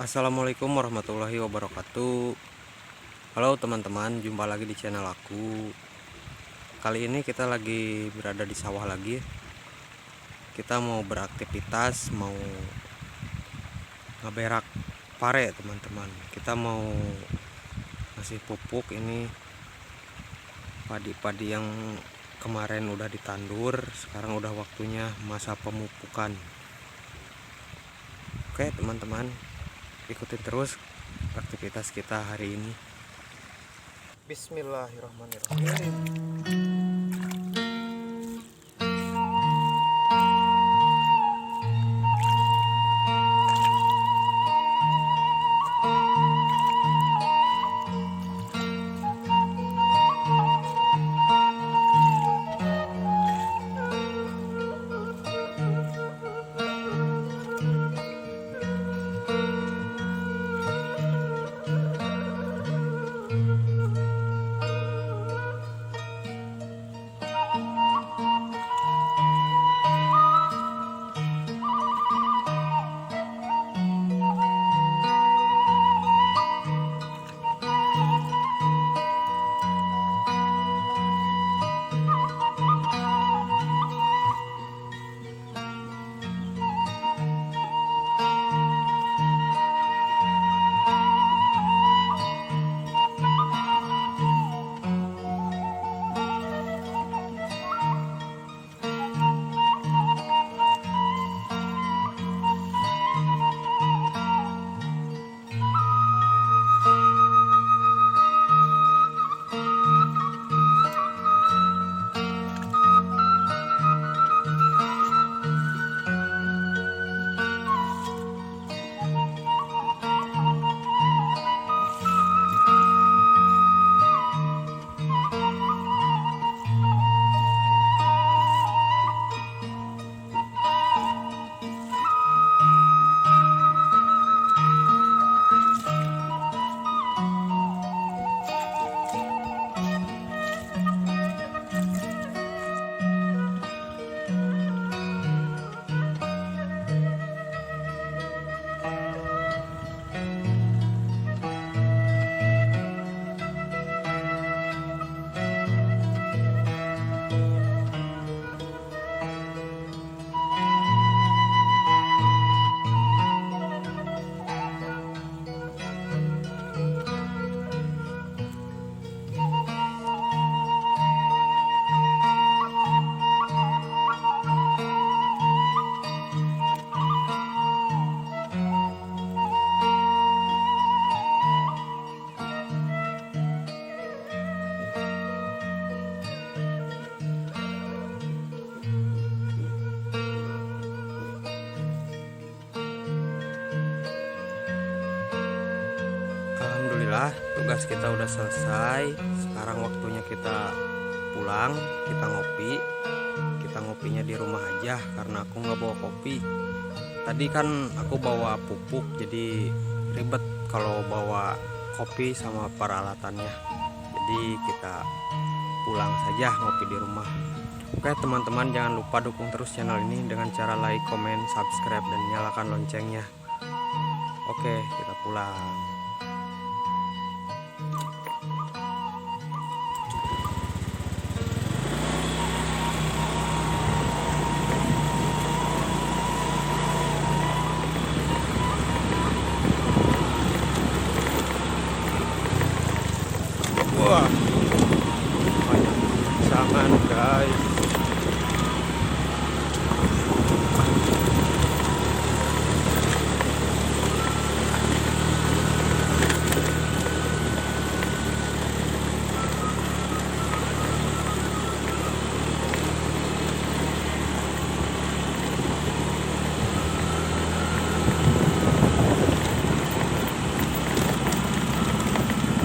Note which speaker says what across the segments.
Speaker 1: Assalamualaikum warahmatullahi wabarakatuh. Halo teman-teman, jumpa lagi di channel aku. Kali ini kita lagi berada di sawah lagi. Kita mau beraktivitas, mau ngeberak pare teman-teman. Kita mau ngasih pupuk ini padi-padi yang kemarin udah ditandur. Sekarang udah waktunya masa pemupukan. Oke teman-teman, ikutin terus aktivitas kita hari ini. Bismillahirrahmanirrahim. Alhamdulillah tugas kita udah selesai. Sekarang waktunya kita pulang. Kita ngopi. Kita ngopinya di rumah aja karena aku nggak bawa kopi. Tadi kan aku bawa pupuk, jadi ribet kalau bawa kopi sama peralatannya. Jadi kita pulang saja ngopi di rumah. Oke teman-teman, jangan lupa dukung terus channel ini dengan cara like, komen, subscribe, dan nyalakan loncengnya. Oke, kita pulang. Wah, banyak sangan guys.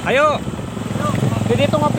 Speaker 1: Ayo, di situ ngopi.